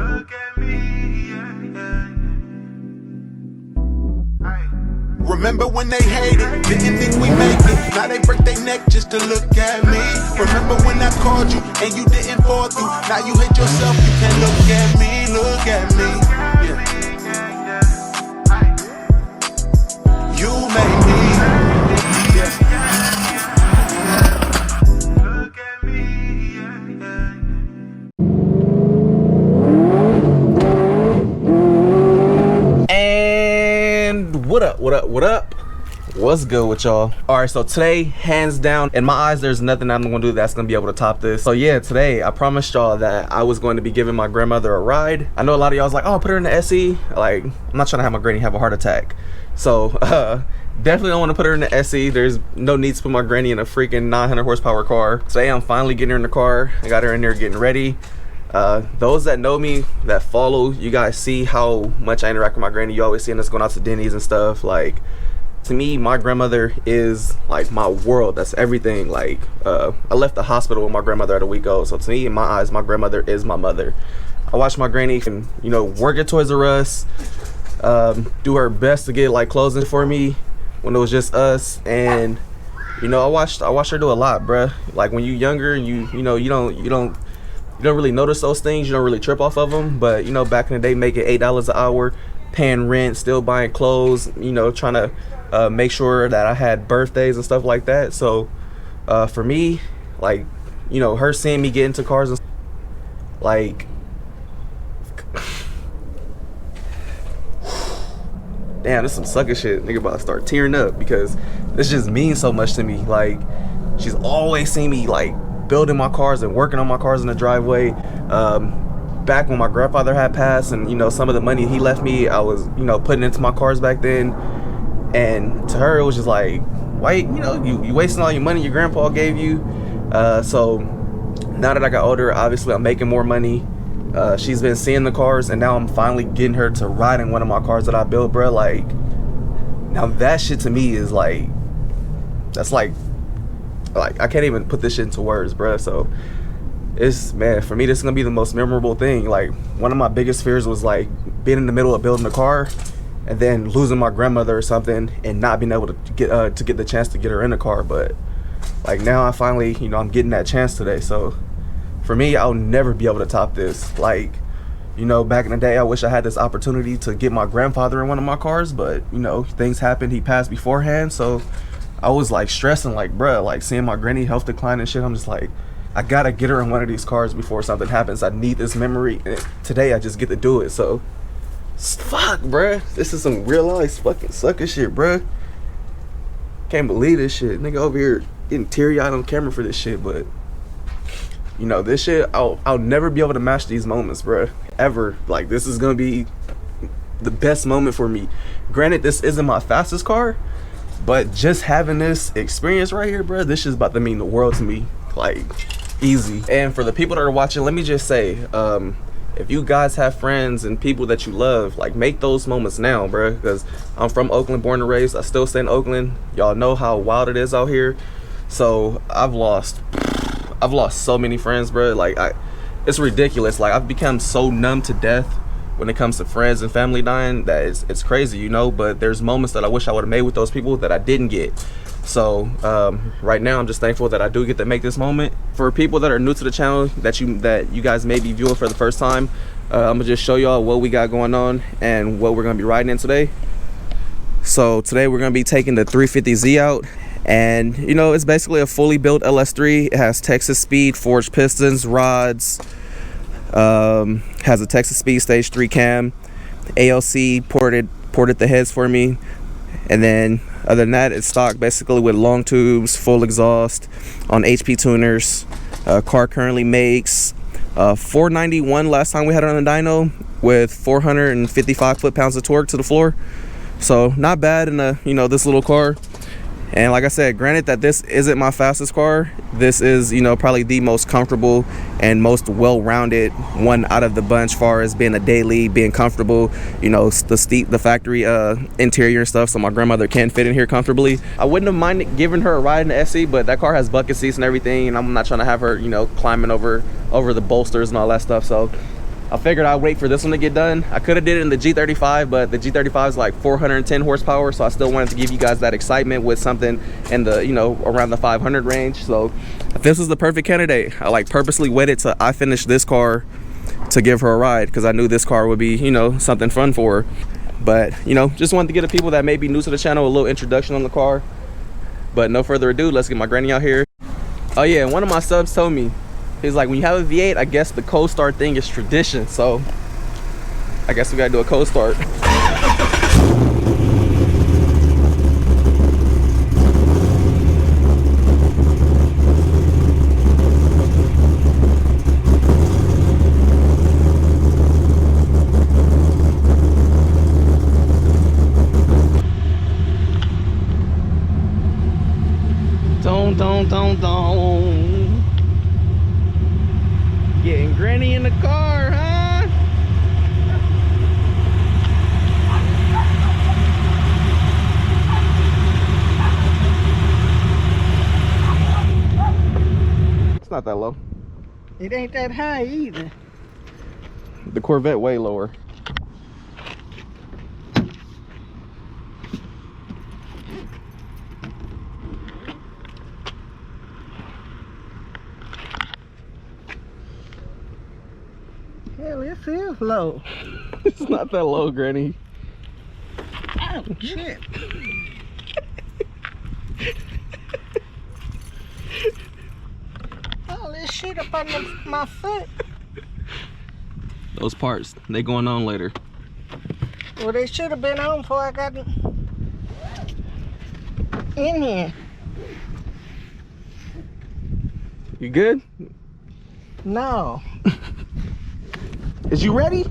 Look at me, yeah. Remember when they hated, didn't think we make it. Now they break their neck just to look at me. Remember when I called you and you didn't fall through. Now you hate yourself, you can't look at me, look at me. Yeah. You made me. Yeah. Look at me. And what up? What's good with y'all? All right, so today, hands down, in my eyes, there's nothing I'm gonna do that's gonna be able to top this. So yeah, today I promised y'all that I was going to be giving my grandmother a ride. I know a lot of y'all's like, oh, put her in the SE. Like, I'm not trying to have my granny have a heart attack. So definitely don't want to put her in the SE. There's no need to put my granny in a freaking 900 horsepower car. Today I'm finally getting her in the car. I got her in there getting ready. Those that know me, that follow, you guys see how much I interact with my granny. You always seeing us going out to Denny's and stuff. Like, to me, my grandmother is like my world. That's everything. Like, I left the hospital with my grandmother a week ago. So to me, in my eyes, my grandmother is my mother. I watched my granny and, you know, work at Toys R Us, do her best to get like clothing for me when it was just us. And, you know, I watched her do a lot, bruh. Like, when you're younger, you don't really notice those things. You don't really trip off of them. But, you know, back in the day, making $8 an hour, paying rent, still buying clothes, you know, trying to make sure that I had birthdays and stuff like that. So for me, like, you know, her seeing me get into cars and like, damn, this is some sucker shit. Nigga about to start tearing up because this just means so much to me. Like, she's always seen me like building my cars and working on my cars in the driveway. Back when my grandfather had passed, and, you know, some of the money he left me, I was, you know, putting into my cars back then. And to her, it was just like, why, you know, you wasting all your money your grandpa gave you. So now that I got older, obviously I'm making more money. She's been seeing the cars, and now I'm finally getting her to ride in one of my cars that I built, bro. Like, now that shit to me is like, that's like I can't even put this shit into words, bro. So it's, man, for me, this is gonna be the most memorable thing. Like, one of my biggest fears was like being in the middle of building a car and then losing my grandmother or something and not being able to get the chance to get her in the car. But like, now I finally, you know, I'm getting that chance today. So for me, I'll never be able to top this. Like, you know, back in the day, I wish I had this opportunity to get my grandfather in one of my cars, but, you know, things happened. He passed beforehand, so I was like stressing, like, bruh, like seeing my granny health decline and shit. I'm just like, I gotta get her in one of these cars before something happens. I need this memory, and today I just get to do it. So fuck, bruh, this is some real life fucking sucker shit, bruh. Can't believe this shit. Nigga over here getting teary-eyed on camera for this shit. But, you know, this shit, I'll never be able to match these moments, bruh, ever. Like, this is gonna be the best moment for me. Granted, this isn't my fastest car, but just having this experience right here, bruh, this is about to mean the world to me. Like, easy. And for the people that are watching, let me just say, if you guys have friends and people that you love, like, make those moments now, bro. Because I'm from Oakland, born and raised. I still stay in Oakland. Y'all know how wild it is out here. So I've lost so many friends, bro. Like, it's ridiculous. Like, I've become so numb to death when it comes to friends and family dying that it's crazy, you know. But there's moments that I wish I would have made with those people that I didn't get. So right now, I'm just thankful that I do get to make this moment. For people that are new to the channel, that you guys may be viewing for the first time, I'm gonna just show y'all what we got going on and what we're gonna be riding in today. So today we're gonna be taking the 350Z out, and, you know, it's basically a fully built LS3. It has Texas Speed forged pistons, rods, has a Texas Speed stage 3 cam, ALC ported the heads for me, and then other than that, it's stock basically with long tubes, full exhaust on HP tuners. Car currently makes 491 last time we had it on the dyno, with 455 foot-pounds of torque to the floor. So not bad in a, you know, this little car. And like I said, granted that this isn't my fastest car, this is, you know, probably the most comfortable and most well-rounded one out of the bunch, far as being a daily, being comfortable, you know, the factory interior and stuff, so my grandmother can fit in here comfortably. I wouldn't have minded giving her a ride in the SE, but that car has bucket seats and everything, and I'm not trying to have her, you know, climbing over the bolsters and all that stuff. So I figured I'd wait for this one to get done. I could have did it in the G35, but the G35 is like 410 horsepower, so I still wanted to give you guys that excitement with something in the, you know, around the 500 range. So this is the perfect candidate. I like purposely waited till I finished this car to give her a ride, because I knew this car would be, you know, something fun for her. But, you know, just wanted to give the people that may be new to the channel a little introduction on the car. But no further ado, let's get my granny out here. Oh yeah, and one of my subs told me, he's like, when you have a V8, I guess the cold start thing is tradition. So I guess we gotta do a cold start. Don't. Getting granny in the car, huh? It's not that low. It ain't that high either. The Corvette way lower. Hell, it feels low. It's not that low, granny. Oh, shit. All this shit up on my foot. Those parts, they going on later. Well, they should have been on before I got in here. You good? No. Is you ready?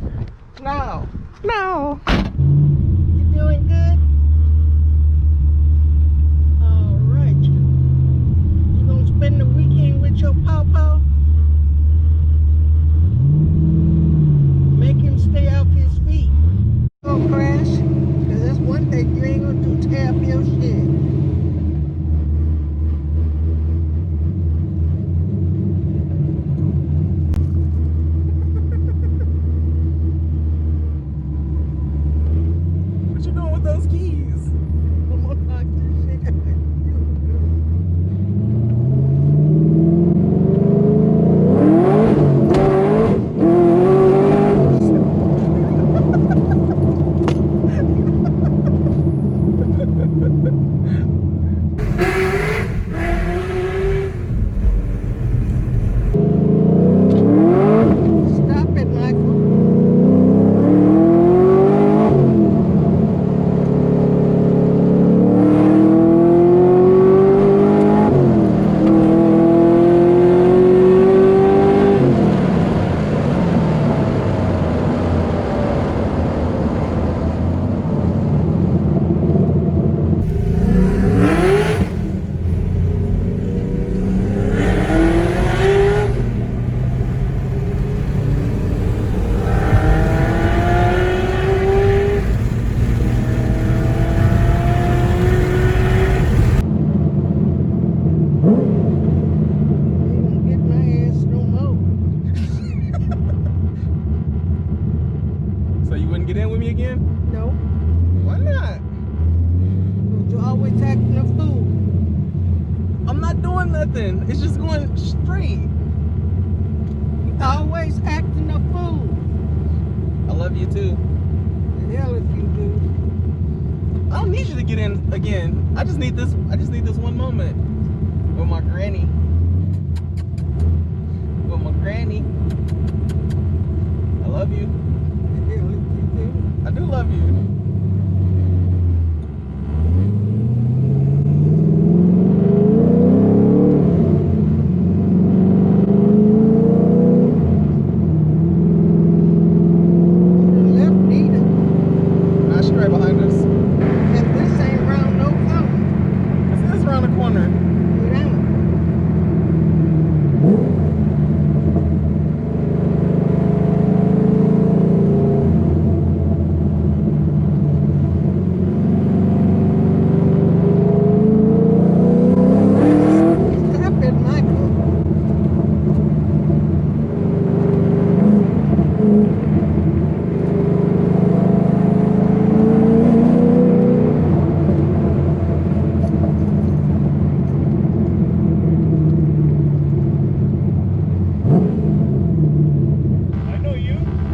No. No. You doing good? All right. You gonna spend the weekend with your pawpaw? Make him stay off his feet. Gonna crash? Cause that's one thing you ain't gonna do, tear up your shit. Those keys. I'm gonna knock this shit out of you. Stop it, Michael. So you wouldn't get in with me again? No. Why not? You always acting a fool. I'm not doing nothing. It's just going straight. Always acting a fool. I love you too. The hell if you do. I don't need you to get in again. I just need this one moment with my granny. With my granny. I love you. The hell if you do. I do love you.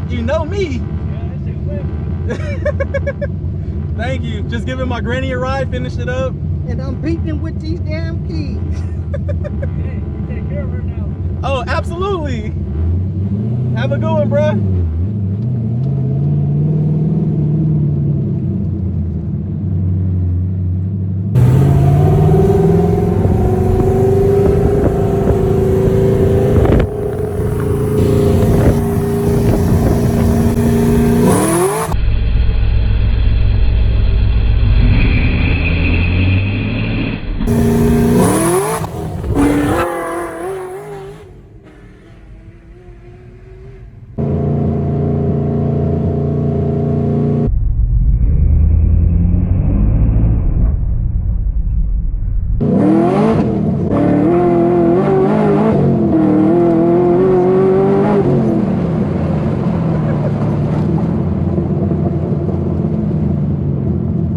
You know me. Thank you. Just giving my granny a ride, finished it up. And I'm beating him with these damn keys. You take care of her now. Oh, absolutely. Have a good one, bruh.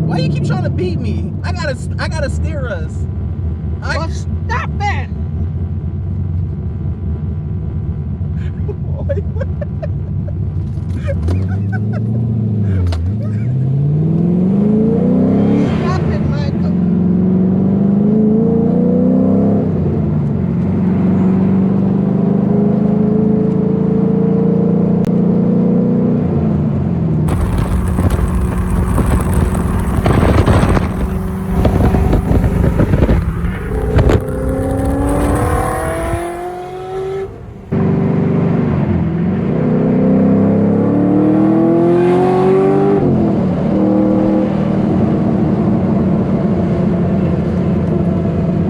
Why you keep trying to beat me? I gotta steer us. Well, stop that! Stop it, Michael.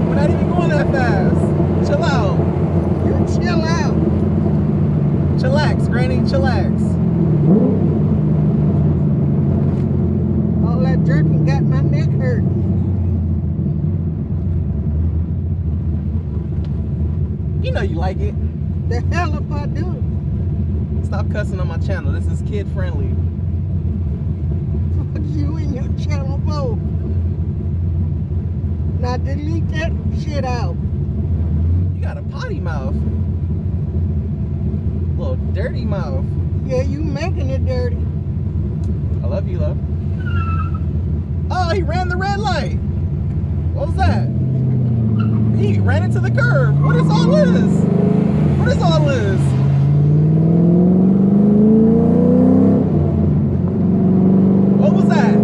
We're not even going that fast. Chill out. You chill out. Chillax, Granny, chillax. All that jerking got my neck hurt. You know you like it. The hell if I do? Stop cussing on my channel. This is kid friendly. Fuck you and your channel both. Now delete that shit out. You got a potty mouth. Little dirty mouth. Yeah, you making it dirty. I love you, love. Oh, he ran the red light. What was that? He ran into the curb. What is all this? What is all this? What was that?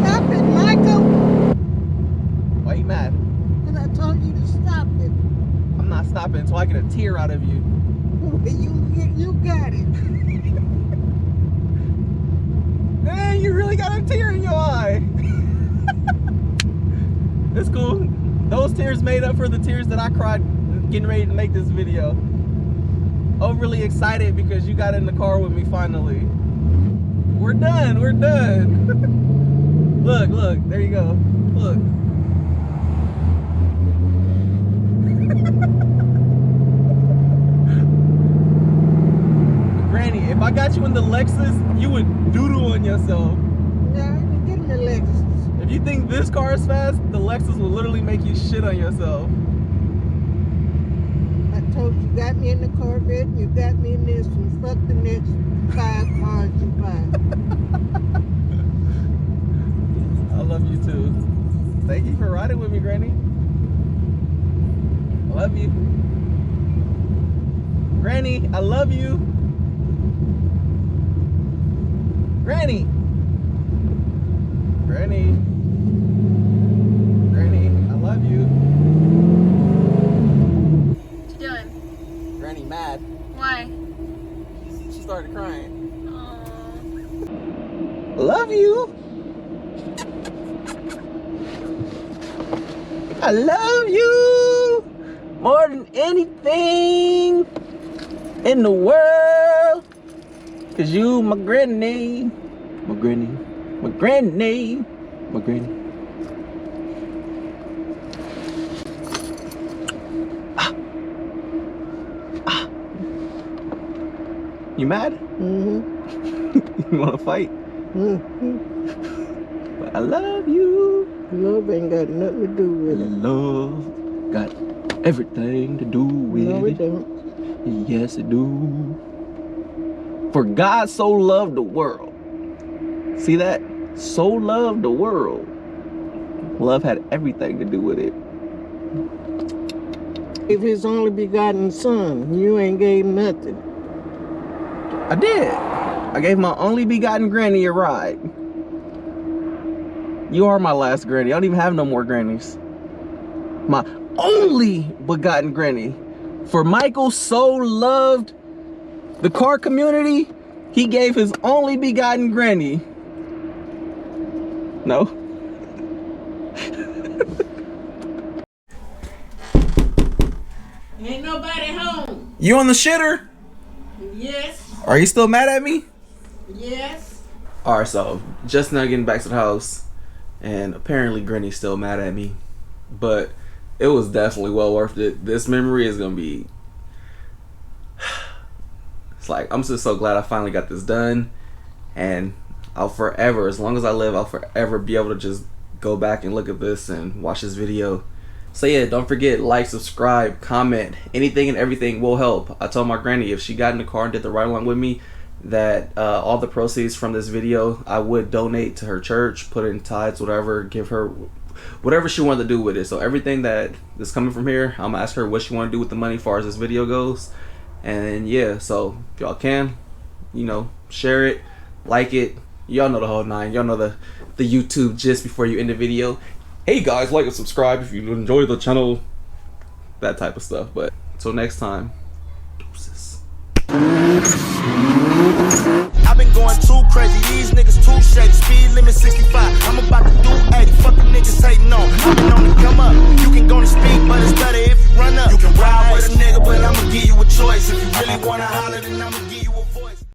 Stop it, Michael. Why you mad? And I told you to stop it. I'm not stopping until I get a tear out of you. You got it. Dang, you really got a tear in your eye. It's cool. Those tears made up for the tears that I cried getting ready to make this video. Overly excited because you got in the car with me finally. We're done, we're done. Look, look, there you go. Look. Granny, if I got you in the Lexus, you would doodle on yourself. Yeah, get me Lexus. If you think this car is fast, the Lexus will literally make you shit on yourself. I told you, got me in the Corvette, and you got me in this one. Fuck the next 5 cars you buy. I love you too. Thank you for riding with me, Granny. I love you. Granny, I love you. Granny. Granny. Granny, I love you. What you doing? Granny mad. Why? She started crying. Aww. Love you. I love you more than anything in the world. Cause you my granny. My granny. My granny. My granny. You mad? Mm-hmm. You wanna fight? Mm-hmm. But I love you. Love ain't got nothing to do with it. Love got everything to do with No, it it. don't. Yes, it do. For God so loved the world. See that? So loved the world. Love had everything to do with it. If his only begotten son, you ain't gave nothing. I did. I gave my only begotten granny a ride. You are my last granny. I don't even have no more grannies. My only begotten granny. For Michael so loved the car community, he gave his only begotten granny. No? Ain't nobody home. You on the shitter? Yes, Are you still mad at me? yes. Alright, so just now getting back to the house, and apparently Granny's still mad at me, but it was definitely well worth it. This memory is gonna be, it's like, I'm just so glad I finally got this done, and I'll forever, as long as I live, I'll forever be able to just go back and look at this and watch this video. So yeah, don't forget, like, subscribe, comment, anything and everything will help. I told my granny if she got in the car and did the ride along with me, that all the proceeds from this video I would donate to her church, put it in tithes, whatever, give her whatever she wanted to do with it. So everything that is coming from here, I'm gonna ask her what she want to do with the money as far as this video goes. And yeah, so if y'all can, you know, share it, like it, y'all know the whole nine, y'all know the YouTube gist before you end the video. Hey guys, like and subscribe if you enjoy the channel, that type of stuff. But until next time, deuces. I've been going too crazy, these niggas too shady. Speed limit 65, I'm about to do